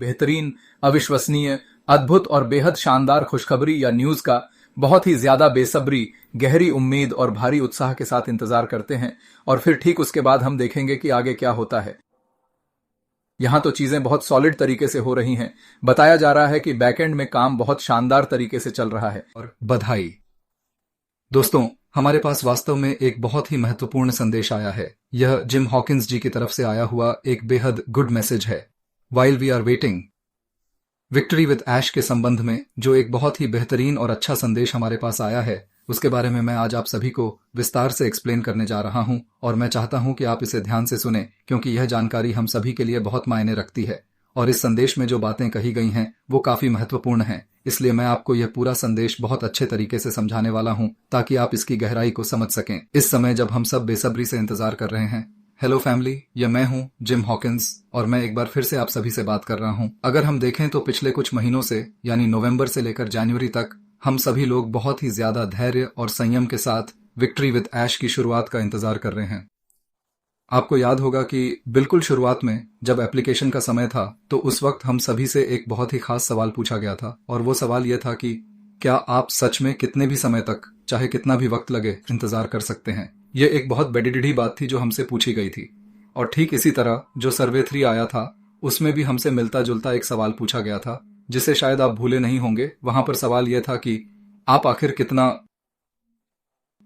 बेहतरीन, अविश्वसनीय, अद्भुत और बेहद शानदार खुशखबरी या न्यूज का बहुत ही ज्यादा बेसब्री, गहरी उम्मीद और भारी उत्साह के साथ इंतजार करते हैं और फिर ठीक उसके बाद हम देखेंगे कि आगे क्या होता है। यहां तो चीजें बहुत सॉलिड तरीके से हो रही हैं। बताया जा रहा है कि बैकएंड में काम बहुत शानदार तरीके से चल रहा है। और बधाई दोस्तों, हमारे पास वास्तव में एक बहुत ही महत्वपूर्ण संदेश आया है। यह जिम हॉकिंस जी की तरफ से आया हुआ एक बेहद गुड मैसेज है। While we are waiting victory with Ash के संबंध में जो एक बहुत ही बेहतरीन और अच्छा संदेश हमारे पास आया है, उसके बारे में मैं आज आप सभी को विस्तार से एक्सप्लेन करने जा रहा हूं और मैं चाहता हूं कि आप इसे ध्यान से सुने, क्योंकि यह जानकारी हम सभी के लिए बहुत मायने रखती है और इस संदेश में जो बातें कही गई हैं वो काफी महत्वपूर्ण हैं। इसलिए मैं आपको यह पूरा संदेश बहुत अच्छे तरीके से समझाने वाला हूं ताकि आप इसकी गहराई को समझ सकें इस समय जब हम सब बेसब्री से इंतजार कर रहे हैं। हेलो फैमिली, यह मैं हूं जिम हॉकिंस और मैं एक बार फिर से आप सभी से बात कर रहा हूं। अगर हम देखें तो पिछले कुछ महीनों से यानी नवंबर से लेकर जनवरी तक हम सभी लोग बहुत ही ज्यादा धैर्य और संयम के साथ विक्ट्री विद ऐश की शुरुआत का इंतजार कर रहे हैं। आपको याद होगा कि बिल्कुल शुरुआत में जब एप्लीकेशन का समय था तो उस वक्त हम सभी से एक बहुत ही खास सवाल पूछा गया था और वो सवाल ये था कि क्या आप सच में कितने भी समय तक, चाहे कितना भी वक्त लगे, इंतजार कर सकते हैं। ये एक बहुत बेडिडी बात थी जो हमसे पूछी गई थी। और ठीक इसी तरह जो सर्वे 3 आया था उसमें भी हमसे मिलता जुलता एक सवाल पूछा गया था जिसे शायद आप भूले नहीं होंगे। वहां पर सवाल यह था कि आप आखिर कितना,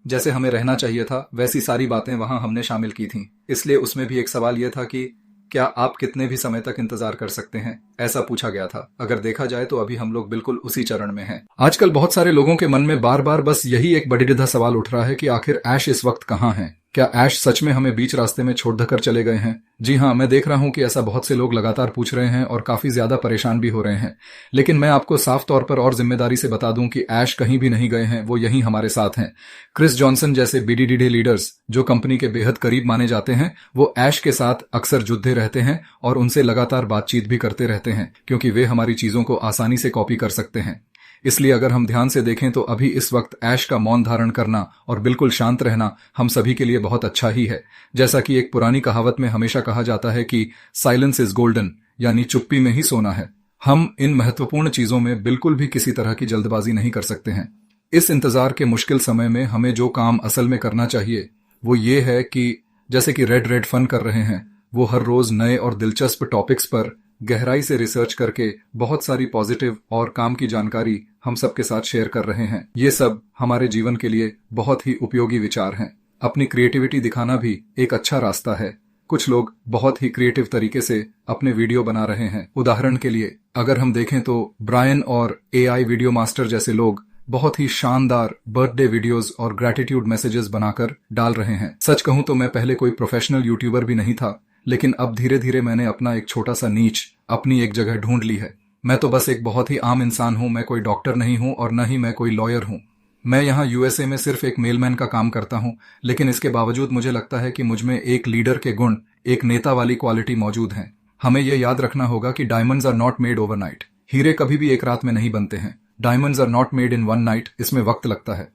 जैसे हमें रहना चाहिए था वैसी सारी बातें वहां हमने शामिल की थीं। इसलिए उसमें भी एक सवाल यह था कि क्या आप कितने भी समय तक इंतजार कर सकते हैं, ऐसा पूछा गया था। अगर देखा जाए तो अभी हम लोग बिल्कुल उसी चरण में हैं। आजकल बहुत सारे लोगों के मन में बार बार बस यही एक बड़ीदा सवाल उठ रहा है कि आखिर ऐश इस वक्त कहां है। क्या ऐश सच में हमें बीच रास्ते में छोड़ कर चले गए हैं? जी हाँ, मैं देख रहा हूं कि ऐसा बहुत से लोग लगातार पूछ रहे हैं और काफी ज्यादा परेशान भी हो रहे हैं। लेकिन मैं आपको साफ तौर पर और जिम्मेदारी से बता दूं कि ऐश कहीं भी नहीं गए हैं, वो यहीं हमारे साथ हैं। क्रिस जॉनसन जैसे बीडीडी लीडर्स जो कंपनी के बेहद करीब माने जाते हैं, वो ऐश के साथ अक्सर जुड़ते रहते हैं और उनसे लगातार बातचीत भी करते रहते हैं, क्योंकि वे हमारी चीजों को आसानी से कॉपी कर सकते हैं। इसलिए अगर हम ध्यान से देखें तो अभी इस वक्त ऐश का मौन धारण करना और बिल्कुल शांत रहना हम सभी के लिए बहुत अच्छा ही है। जैसा कि एक पुरानी कहावत में हमेशा कहा जाता है कि साइलेंस इज गोल्डन, यानी चुप्पी में ही सोना है। हम इन महत्वपूर्ण चीजों में बिल्कुल भी किसी तरह की जल्दबाजी नहीं कर सकते हैं। इस इंतजार के मुश्किल समय में हमें जो काम असल में करना चाहिए वो ये है कि जैसे कि रेड फन कर रहे हैं, वो हर रोज नए और दिलचस्प टॉपिक्स पर गहराई से रिसर्च करके बहुत सारी पॉजिटिव और काम की जानकारी हम सबके साथ शेयर कर रहे हैं। ये सब हमारे जीवन के लिए बहुत ही उपयोगी विचार हैं। अपनी क्रिएटिविटी दिखाना भी एक अच्छा रास्ता है। कुछ लोग बहुत ही क्रिएटिव तरीके से अपने वीडियो बना रहे हैं। उदाहरण के लिए अगर हम देखें तो ब्रायन और एआई वीडियो मास्टर जैसे लोग बहुत ही शानदार बर्थडे वीडियोस और ग्रेटिट्यूड मैसेजेस बनाकर डाल रहे हैं। सच कहूं तो मैं पहले कोई प्रोफेशनल यूट्यूबर भी नहीं था, लेकिन अब धीरे धीरे मैंने अपना एक छोटा सा नीच, अपनी एक जगह ढूंढ ली है। मैं तो बस एक बहुत ही आम इंसान हूं। मैं कोई डॉक्टर नहीं हूं और न ही मैं कोई लॉयर हूं। मैं यहाँ यूएसए में सिर्फ एक मेलमैन का काम करता हूं, लेकिन इसके बावजूद मुझे लगता है कि मुझमें एक लीडर के गुण, एक नेता वाली क्वालिटी मौजूद हैं। हमें यह याद रखना होगा कि diamonds are not made overnight. हीरे कभी भी एक रात में नहीं बनते हैं। Diamonds are not made in one night. इसमें वक्त लगता है।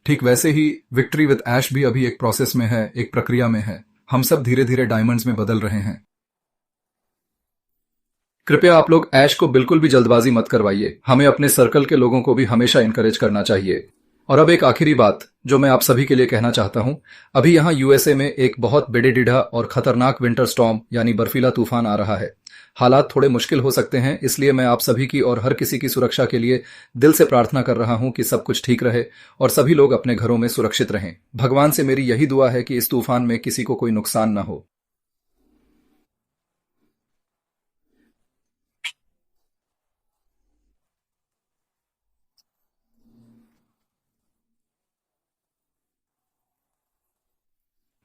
ठीक वैसे ही विक्ट्री विद ऐश भी अभी एक प्रोसेस में है, एक प्रक्रिया में है। हम सब धीरे धीरे डायमंड्स में बदल रहे हैं। कृपया आप लोग ऐश को बिल्कुल भी जल्दबाजी मत करवाइए। हमें अपने सर्कल के लोगों को भी हमेशा इनकरेज करना चाहिए। और अब एक आखिरी बात जो मैं आप सभी के लिए कहना चाहता हूं। अभी यहाँ यूएसए में एक बहुत बेडेडिढ़ा और खतरनाक विंटर स्टॉर्म यानी बर्फीला तूफान आ रहा है। हालात थोड़े मुश्किल हो सकते हैं, इसलिए मैं आप सभी की और हर किसी की सुरक्षा के लिए दिल से प्रार्थना कर रहा हूं कि सब कुछ ठीक रहे और सभी लोग अपने घरों में सुरक्षित रहें। भगवान से मेरी यही दुआ है कि इस तूफान में किसी को कोई नुकसान न हो।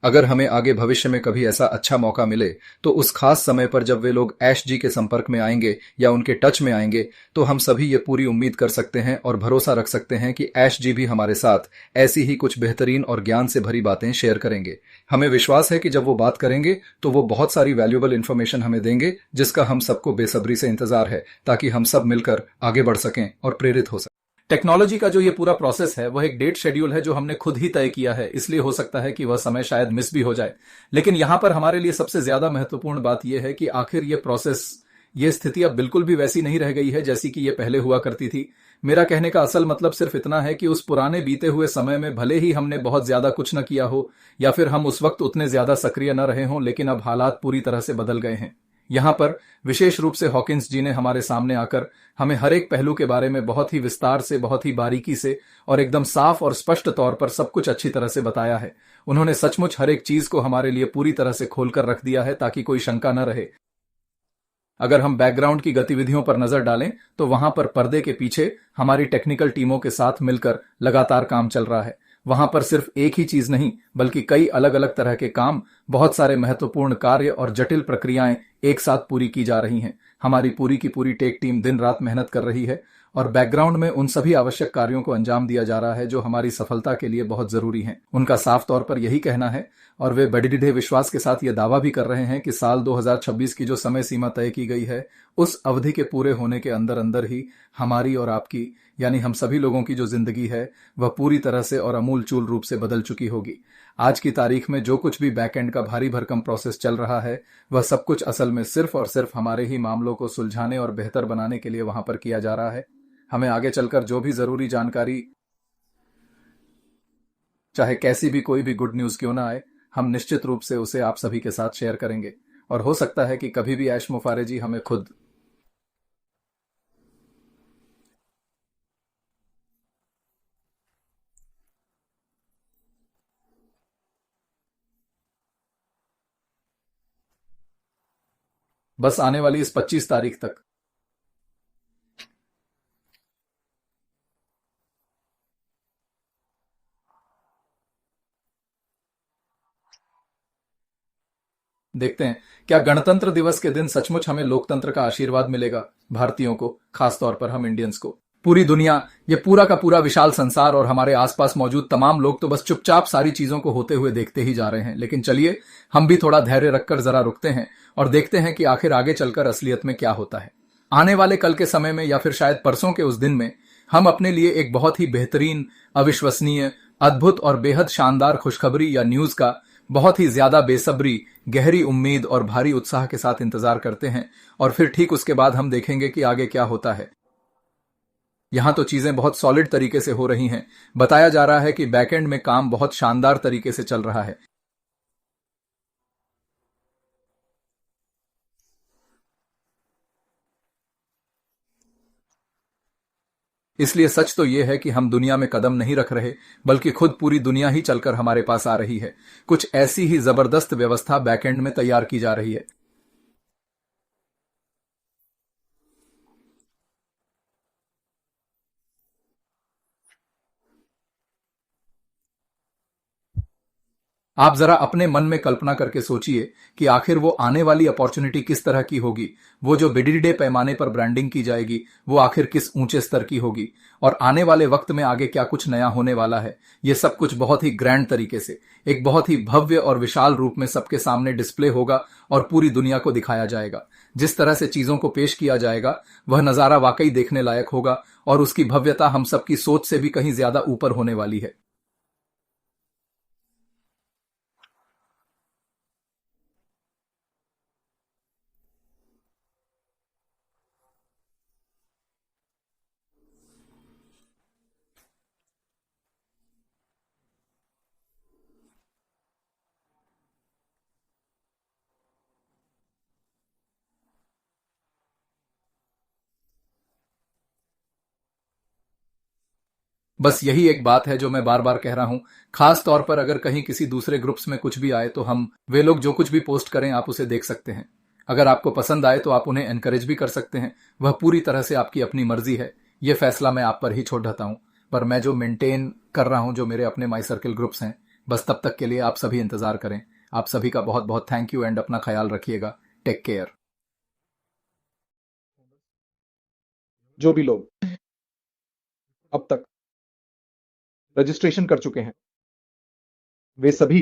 अगर हमें आगे भविष्य में कभी ऐसा अच्छा मौका मिले तो उस खास समय पर जब वे लोग ऐश जी के संपर्क में आएंगे या उनके टच में आएंगे, तो हम सभी ये पूरी उम्मीद कर सकते हैं और भरोसा रख सकते हैं कि ऐश जी भी हमारे साथ ऐसी ही कुछ बेहतरीन और ज्ञान से भरी बातें शेयर करेंगे। हमें विश्वास है कि जब वो बात करेंगे तो वो बहुत सारी वैल्यूएबल इन्फॉर्मेशन हमें देंगे, जिसका हम सबको बेसब्री से इंतजार है ताकि हम सब मिलकर आगे बढ़ सकें और प्रेरित हो सकें। टेक्नोलॉजी का जो ये पूरा प्रोसेस है वह एक डेट शेड्यूल है जो हमने खुद ही तय किया है, इसलिए हो सकता है कि वह समय शायद मिस भी हो जाए। लेकिन यहां पर हमारे लिए सबसे ज्यादा महत्वपूर्ण बात यह है कि आखिर ये प्रोसेस, ये स्थिति अब बिल्कुल भी वैसी नहीं रह गई है जैसी कि ये पहले हुआ करती थी। मेरा कहने का असल मतलब सिर्फ इतना है कि उस पुराने बीते हुए समय में भले ही हमने बहुत ज्यादा कुछ न किया हो या फिर हम उस वक्त उतने ज्यादा सक्रिय न रहे हों, लेकिन अब हालात पूरी तरह से बदल गए हैं। यहां पर विशेष रूप से हॉकिंस जी ने हमारे सामने आकर हमें हर एक पहलू के बारे में बहुत ही विस्तार से, बहुत ही बारीकी से और एकदम साफ और स्पष्ट तौर पर सब कुछ अच्छी तरह से बताया है। उन्होंने सचमुच हर एक चीज को हमारे लिए पूरी तरह से खोलकर रख दिया है ताकि कोई शंका न रहे। अगर हम बैकग्राउंड की गतिविधियों पर नजर डालें तो वहां पर पर्दे के पीछे हमारी टेक्निकल टीमों के साथ मिलकर लगातार काम चल रहा है। वहां पर सिर्फ एक ही चीज नहीं बल्कि कई अलग अलग तरह के काम, बहुत सारे महत्वपूर्ण कार्य और जटिल प्रक्रियाएं एक साथ पूरी की जा रही हैं। हमारी पूरी की पूरी टेक टीम दिन रात मेहनत कर रही है और बैकग्राउंड में उन सभी आवश्यक कार्यों को अंजाम दिया जा रहा है जो हमारी सफलता के लिए बहुत जरूरी हैं। उनका साफ तौर पर यही कहना है और वे बड़े दृढ़ विश्वास के साथ यह दावा भी कर रहे हैं कि साल 2026 की जो समय सीमा तय की गई है उस अवधि के पूरे होने के अंदर अंदर ही हमारी और आपकी, यानी हम सभी लोगों की जो जिंदगी है वह पूरी तरह से और अमूल चूल रूप से बदल चुकी होगी। आज की तारीख में जो कुछ भी बैकएंड का भारी भरकम प्रोसेस चल रहा है वह सब कुछ असल में सिर्फ और सिर्फ हमारे ही मामलों को सुलझाने और बेहतर बनाने के लिए वहां पर किया जा रहा है। हमें आगे चलकर जो भी जरूरी जानकारी, चाहे कैसी भी कोई भी गुड न्यूज क्यों ना आए, हम निश्चित रूप से उसे आप सभी के साथ शेयर करेंगे। और हो सकता है कि कभी भी ऐश मुफारे जी हमें खुद बस आने वाली इस 25 तारीख तक। देखते हैं क्या गणतंत्र दिवस के दिन सचमुच हमें लोकतंत्र का आशीर्वाद मिलेगा। भारतीयों को, खासतौर पर हम इंडियंस को, पूरी दुनिया, ये पूरा का पूरा विशाल संसार और हमारे आसपास मौजूद तमाम लोग तो बस चुपचाप सारी चीजों को होते हुए देखते ही जा रहे हैं। लेकिन चलिए हम भी थोड़ा धैर्य रखकर जरा रुकते हैं और देखते हैं कि आखिर आगे चलकर असलियत में क्या होता है। आने वाले कल के समय में या फिर शायद परसों के उस दिन में हम अपने लिए एक बहुत ही बेहतरीन, अविश्वसनीय, अद्भुत और बेहद शानदार खुशखबरी या न्यूज का बहुत ही ज्यादा बेसब्री, गहरी उम्मीद और भारी उत्साह के साथ इंतजार करते हैं और फिर ठीक उसके बाद हम देखेंगे कि आगे क्या होता है। यहां तो चीजें बहुत सॉलिड तरीके से हो रही हैं। बताया जा रहा है कि बैकएंड में काम बहुत शानदार तरीके से चल रहा है। इसलिए सच तो यह है कि हम दुनिया में कदम नहीं रख रहे बल्कि खुद पूरी दुनिया ही चलकर हमारे पास आ रही है। कुछ ऐसी ही जबरदस्त व्यवस्था बैकएंड में तैयार की जा रही है। आप जरा अपने मन में कल्पना करके सोचिए कि आखिर वो आने वाली अपॉर्चुनिटी किस तरह की होगी। वो जो बिडिडे पैमाने पर ब्रांडिंग की जाएगी वो आखिर किस ऊंचे स्तर की होगी और आने वाले वक्त में आगे क्या कुछ नया होने वाला है। ये सब कुछ बहुत ही ग्रैंड तरीके से, एक बहुत ही भव्य और विशाल रूप में सबके सामने डिस्प्ले होगा और पूरी दुनिया को दिखाया जाएगा। जिस तरह से चीजों को पेश किया जाएगा वह नजारा वाकई देखने लायक होगा और उसकी भव्यता हम सबकी सोच से भी कहीं ज्यादा ऊपर होने वाली है। बस यही एक बात है जो मैं बार बार कह रहा हूं। खास तौर पर अगर कहीं किसी दूसरे ग्रुप्स में कुछ भी आए तो हम, वे लोग जो कुछ भी पोस्ट करें आप उसे देख सकते हैं। अगर आपको पसंद आए तो आप उन्हें एनकरेज भी कर सकते हैं। वह पूरी तरह से आपकी अपनी मर्जी है। यह फैसला मैं आप पर ही छोड़ देता हूं। पर मैं जो मेंटेन कर रहा हूं, जो मेरे अपने माई सर्किल ग्रुप्स हैं, बस तब तक के लिए आप सभी इंतजार करें। आप सभी का बहुत बहुत थैंक यू एंड अपना ख्याल रखिएगा। Take care. जो भी लोग अब तक रजिस्ट्रेशन कर चुके हैं वे सभी,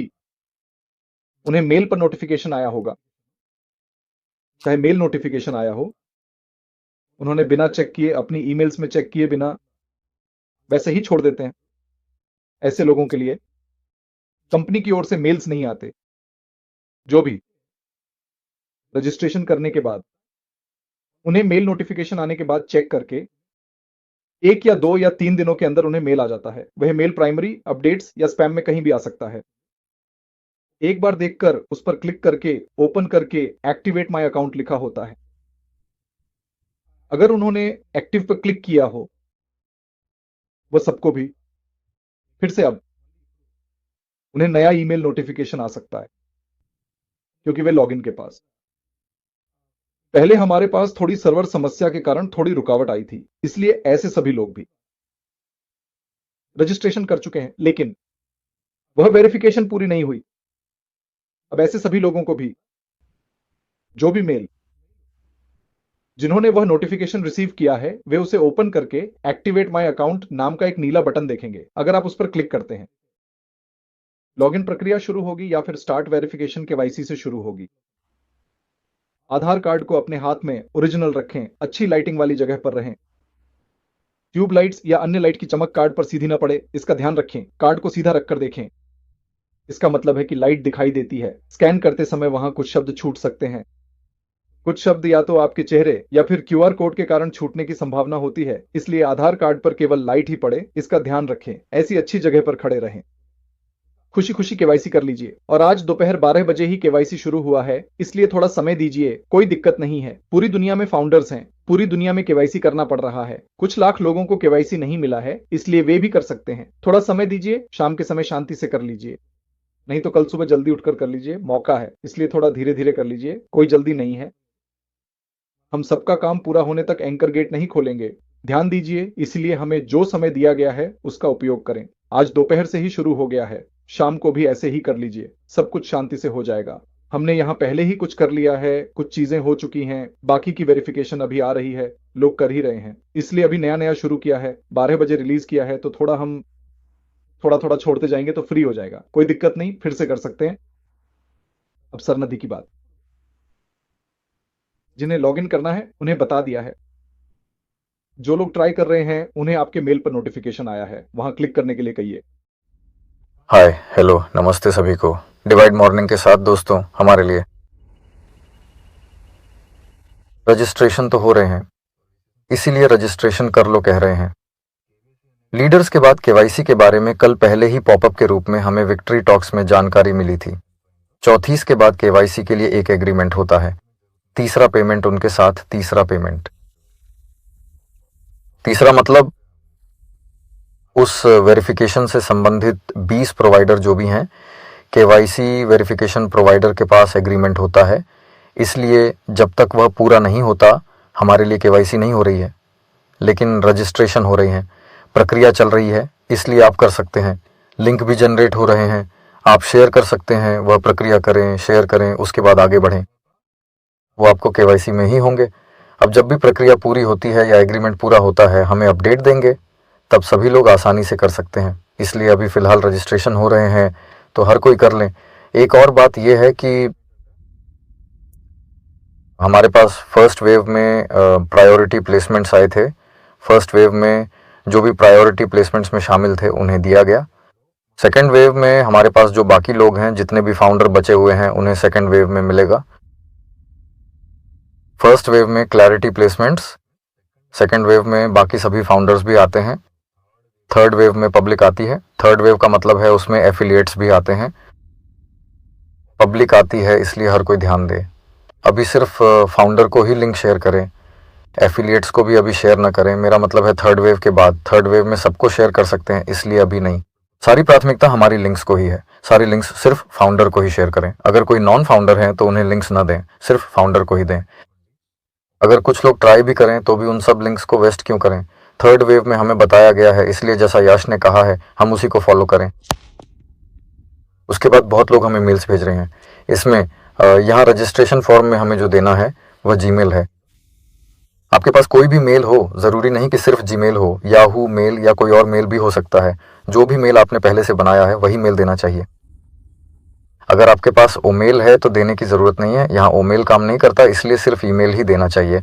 उन्हें मेल पर नोटिफिकेशन आया होगा। चाहे मेल नोटिफिकेशन आया हो, उन्होंने बिना चेक किए, अपनी ईमेल्स में चेक किए बिना वैसे ही छोड़ देते हैं। ऐसे लोगों के लिए कंपनी की ओर से मेल्स नहीं आते। जो भी रजिस्ट्रेशन करने के बाद उन्हें मेल नोटिफिकेशन आने के बाद चेक करके 1 या 2 या 3 दिनों के अंदर उन्हें मेल आ जाता है। वह मेल प्राइमरी, अपडेट्स या स्पैम में कहीं भी आ सकता है। एक बार देखकर उस पर क्लिक करके ओपन करके एक्टिवेट माय अकाउंट लिखा होता है। अगर उन्होंने एक्टिव पर क्लिक किया हो, वह सबको भी फिर से अब उन्हें नया ईमेल नोटिफिकेशन आ सकता है, क्योंकि वे लॉगिन के पास पहले हमारे पास थोड़ी सर्वर समस्या के कारण थोड़ी रुकावट आई थी, इसलिए ऐसे सभी लोग भी रजिस्ट्रेशन कर चुके हैं, लेकिन वह वेरिफिकेशन पूरी नहीं हुई। अब ऐसे सभी लोगों को भी जो भी मेल जिन्होंने वह नोटिफिकेशन रिसीव किया है, वे उसे ओपन करके एक्टिवेट माय अकाउंट नाम का एक नीला बटन देखेंगे। अगर आप उस पर क्लिक करते हैं, लॉगिन प्रक्रिया शुरू होगी या फिर स्टार्ट वेरिफिकेशन केवाईसी से शुरू होगी। आधार कार्ड को अपने हाथ में ओरिजिनल रखें, अच्छी लाइटिंग वाली जगह पर रहें। ट्यूब लाइट्स या अन्य लाइट की चमक कार्ड पर सीधी न पड़े, इसका ध्यान रखें। कार्ड को सीधा रखकर देखें, इसका मतलब है कि लाइट दिखाई देती है। स्कैन करते समय वहां कुछ शब्द छूट सकते हैं। कुछ शब्द या तो आपके चेहरे या फिर क्यूआर कोड के कारण छूटने की संभावना होती है, इसलिए आधार कार्ड पर केवल लाइट ही पड़े, इसका ध्यान रखें। ऐसी अच्छी जगह पर खड़े रहें। खुशी खुशी केवाईसी कर लीजिए। और आज दोपहर 12 बजे ही केवाईसी शुरू हुआ है, इसलिए थोड़ा समय दीजिए। कोई दिक्कत नहीं है। पूरी दुनिया में फाउंडर्स हैं, पूरी दुनिया में केवाईसी करना पड़ रहा है। कुछ लाख लोगों को केवाईसी नहीं मिला है, इसलिए वे भी कर सकते हैं। थोड़ा समय दीजिए, शाम के समय शांति से कर लीजिए, नहीं तो कल सुबह जल्दी उठकर कर लीजिए। मौका है, इसलिए थोड़ा धीरे धीरे कर लीजिए, कोई जल्दी नहीं है। हम सबका काम पूरा होने तक एंकर गेट नहीं खोलेंगे। ध्यान दीजिए, इसलिए हमें जो समय दिया गया है उसका उपयोग करें। आज दोपहर से ही शुरू हो गया है, शाम को भी ऐसे ही कर लीजिए। सब कुछ शांति से हो जाएगा। हमने यहाँ पहले ही कुछ कर लिया है, कुछ चीजें हो चुकी हैं, बाकी की वेरिफिकेशन अभी आ रही है, लोग कर ही रहे हैं। इसलिए अभी नया नया शुरू किया है, 12 बजे रिलीज किया है, तो थोड़ा थोड़ा छोड़ते जाएंगे तो फ्री हो जाएगा। कोई दिक्कत नहीं, फिर से कर सकते हैं। अब सर नदी की बात, जिन्हें लॉगिन करना है उन्हें बता दिया है। जो लोग ट्राई कर रहे हैं उन्हें आपके मेल पर नोटिफिकेशन आया है, वहां क्लिक करने के लिए कहिए। हाय, हेलो, नमस्ते सभी को। डिवाइड मॉर्निंग के साथ दोस्तों, हमारे लिए रजिस्ट्रेशन तो हो रहे हैं, इसीलिए रजिस्ट्रेशन कर लो कह रहे हैं। लीडर्स के बाद केवाईसी के बारे में कल पहले ही पॉपअप के रूप में हमें विक्ट्री टॉक्स में जानकारी मिली थी। 34 के बाद केवाईसी के लिए एक एग्रीमेंट होता है, तीसरा पेमेंट उनके साथ, तीसरा पेमेंट। तीसरा मतलब उस वेरिफिकेशन से संबंधित 20 प्रोवाइडर जो भी हैं, केवाईसी वेरिफिकेशन प्रोवाइडर के पास एग्रीमेंट होता है, इसलिए जब तक वह पूरा नहीं होता हमारे लिए केवाईसी नहीं हो रही है। लेकिन रजिस्ट्रेशन हो रही है, प्रक्रिया चल रही है, इसलिए आप कर सकते हैं। लिंक भी जनरेट हो रहे हैं, आप शेयर कर सकते हैं। वह प्रक्रिया करें, शेयर करें, उसके बाद आगे बढ़ें, वो आपको केवाईसी में ही होंगे। अब जब भी प्रक्रिया पूरी होती है या एग्रीमेंट पूरा होता है, हमें अपडेट देंगे, तब सभी लोग आसानी से कर सकते हैं। इसलिए अभी फ़िलहाल रजिस्ट्रेशन हो रहे हैं, तो हर कोई कर लें। एक और बात यह है कि हमारे पास फर्स्ट वेव में प्रायोरिटी प्लेसमेंट्स आए थे। फर्स्ट वेव में जो भी प्रायोरिटी प्लेसमेंट्स में शामिल थे उन्हें दिया गया। सेकेंड वेव में हमारे पास जो बाकी लोग हैं, जितने भी फाउंडर बचे हुए हैं, उन्हें सेकेंड वेव में मिलेगा। फर्स्ट वेव में क्लैरिटी प्लेसमेंट्स, सेकेंड वेव में बाकी सभी फाउंडर्स भी आते हैं, थर्ड वेव में पब्लिक आती है। थर्ड वेव का मतलब है उसमें एफिलिएट्स भी आते हैं। पब्लिक आती है, इसलिए हर कोई ध्यान दे। अभी सिर्फ फाउंडर को ही लिंक शेयर करें, एफिलिएट्स को भी अभी शेयर ना करें। मेरा मतलब है थर्ड वेव के बाद। थर्ड वेव में सबको शेयर कर सकते हैं, इसलिए अभी नहीं। सारी प्राथमिकता हमारी लिंक्स को ही है। सारी लिंक्स सिर्फ फाउंडर को ही शेयर करें। अगर कोई नॉन फाउंडर है तो उन्हें लिंक्स ना दें, सिर्फ फाउंडर को ही दें। अगर कुछ लोग ट्राई भी करें तो भी उन सब लिंक्स को वेस्ट क्यों करें। थर्ड वेव में हमें बताया गया है, इसलिए जैसा यश ने कहा है हम उसी को फॉलो करें। उसके बाद बहुत लोग हमें मेल्स भेज रहे हैं। इसमें यहाँ रजिस्ट्रेशन फॉर्म में हमें जो देना है वह जीमेल है। आपके पास कोई भी मेल हो, ज़रूरी नहीं कि सिर्फ जीमेल हो, याहू मेल या कोई और मेल भी हो सकता है। जो भी मेल आपने पहले से बनाया है वही मेल देना चाहिए। अगर आपके पास ओमेल है तो देने की ज़रूरत नहीं है, यहाँ ओमेल काम नहीं करता, इसलिए सिर्फ ईमेल ही देना चाहिए।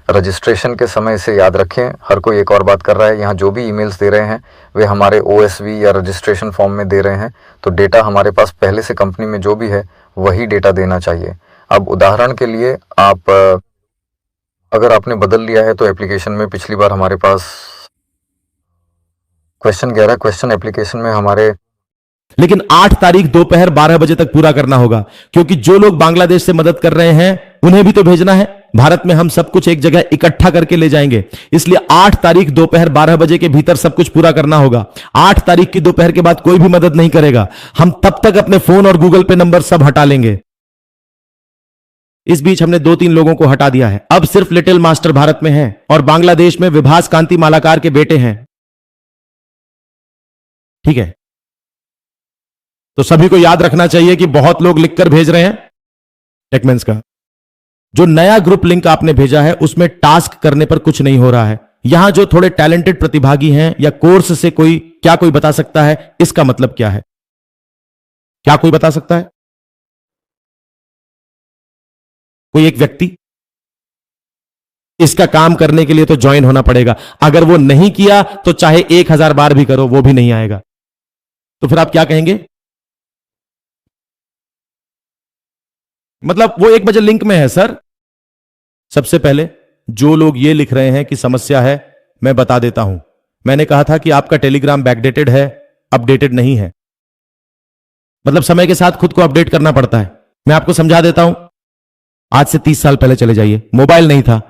रजिस्ट्रेशन के समय से याद रखें, हर कोई एक और बात कर रहा है, यहाँ जो भी ईमेल्स दे रहे हैं वे हमारे OSV या रजिस्ट्रेशन फॉर्म में दे रहे हैं, तो डेटा हमारे पास पहले से कंपनी में जो भी है वही डेटा देना चाहिए। अब उदाहरण के लिए आप अगर आपने बदल लिया है तो एप्लीकेशन में पिछली बार हमारे पास क्वेश्चन 11 क्वेश्चन एप्लीकेशन में हमारे, लेकिन 8 तारीख दोपहर 12 बजे तक पूरा करना होगा, क्योंकि जो लोग बांग्लादेश से मदद कर रहे हैं उन्हें भी तो भेजना है। भारत में हम सब कुछ एक जगह इकट्ठा करके ले जाएंगे, इसलिए 8 तारीख दोपहर 12 बजे के भीतर सब कुछ पूरा करना होगा। 8 तारीख की दोपहर के बाद कोई भी मदद नहीं करेगा। हम तब तक अपने फोन और गूगल पे नंबर सब हटा लेंगे। इस बीच हमने 2-3 लोगों को हटा दिया है। अब सिर्फ लिटिल मास्टर भारत में हैं और बांग्लादेश में विभास कांति मालाकार के बेटे हैं। ठीक है, तो सभी को याद रखना चाहिए कि बहुत लोग लिखकर भेज रहे हैं टेकमेंस का। जो नया ग्रुप लिंक आपने भेजा है उसमें टास्क करने पर कुछ नहीं हो रहा है। यहां जो थोड़े टैलेंटेड प्रतिभागी हैं या कोर्स से कोई बता सकता है इसका मतलब क्या है? क्या कोई बता सकता है? कोई एक व्यक्ति? इसका काम करने के लिए तो ज्वाइन होना पड़ेगा। अगर वो नहीं किया तो चाहे 1000 बार भी करो वो भी नहीं आएगा। तो फिर आप क्या कहेंगे? मतलब वो 1 बजे लिंक में है सर। सबसे पहले जो लोग ये लिख रहे हैं कि समस्या है, मैं बता देता हूं। मैंने कहा था कि आपका टेलीग्राम बैकडेटेड है, अपडेटेड नहीं है। मतलब समय के साथ खुद को अपडेट करना पड़ता है। मैं आपको समझा देता हूं। आज से 30 साल पहले चले जाइए, मोबाइल नहीं था।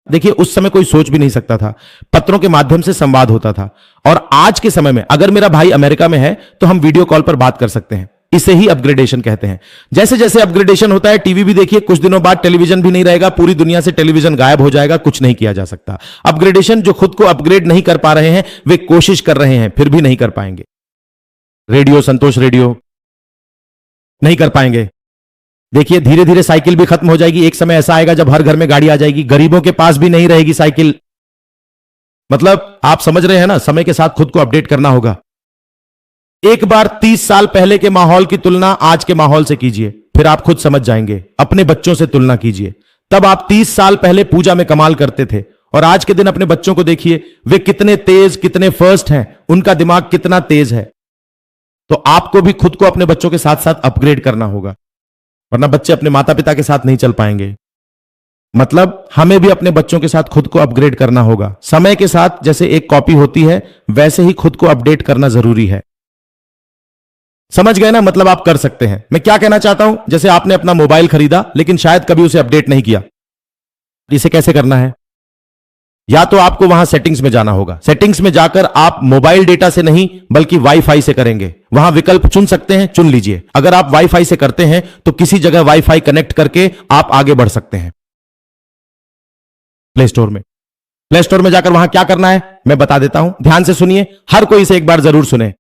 देखिए उस समय कोई सोच भी नहीं सकता था, पत्रों के माध्यम से संवाद होता था। और आज के समय में अगर मेरा भाई अमेरिका में है तो हम वीडियो कॉल पर बात कर सकते हैं। इसे ही अपग्रेडेशन कहते हैं। जैसे जैसे अपग्रेडेशन होता है, टीवी भी देखिए, कुछ दिनों बाद टेलीविजन भी नहीं रहेगा, पूरी दुनिया से टेलीविजन गायब हो जाएगा, कुछ नहीं किया जा सकता। अपग्रेडेशन, जो खुद को अपग्रेड नहीं कर पा रहे हैं वे कोशिश कर रहे हैं, फिर भी नहीं कर पाएंगे। रेडियो, संतोष रेडियो नहीं कर पाएंगे। देखिए धीरे धीरे साइकिल भी खत्म हो जाएगी। एक समय ऐसा आएगा जब हर घर में गाड़ी आ जाएगी, गरीबों के पास भी नहीं रहेगी साइकिल। मतलब आप समझ रहे हैं ना, समय के साथ खुद को अपडेट करना होगा। एक बार 30 साल पहले के माहौल की तुलना आज के माहौल से कीजिए, फिर आप खुद समझ जाएंगे। अपने बच्चों से तुलना कीजिए। तब आप 30 साल पहले पूजा में कमाल करते थे और आज के दिन अपने बच्चों को देखिए, वे कितने तेज, कितने फर्स्ट हैं, उनका दिमाग कितना तेज है। तो आपको भी खुद को अपने बच्चों के साथ साथ अपग्रेड करना होगा, वरना बच्चे अपने माता पिता के साथ नहीं चल पाएंगे। मतलब हमें भी अपने बच्चों के साथ खुद को अपग्रेड करना होगा। समय के साथ जैसे एक कॉपी होती है वैसे ही खुद को अपडेट करना जरूरी है। समझ गए ना? मतलब आप कर सकते हैं। मैं क्या कहना चाहता हूं, जैसे आपने अपना मोबाइल खरीदा लेकिन शायद कभी उसे अपडेट नहीं किया। इसे कैसे करना है? या तो आपको वहां सेटिंग्स में जाना होगा। सेटिंग्स में जाकर आप मोबाइल डेटा से नहीं बल्कि वाईफाई से करेंगे। वहां विकल्प चुन सकते हैं, चुन लीजिए। अगर आप वाईफाई से करते हैं तो किसी जगह वाईफाई कनेक्ट करके आप आगे बढ़ सकते हैं। प्ले स्टोर में जाकर वहां क्या करना है मैं बता देता हूं, ध्यान से सुनिए। हर कोई इसे एक बार जरूर सुने।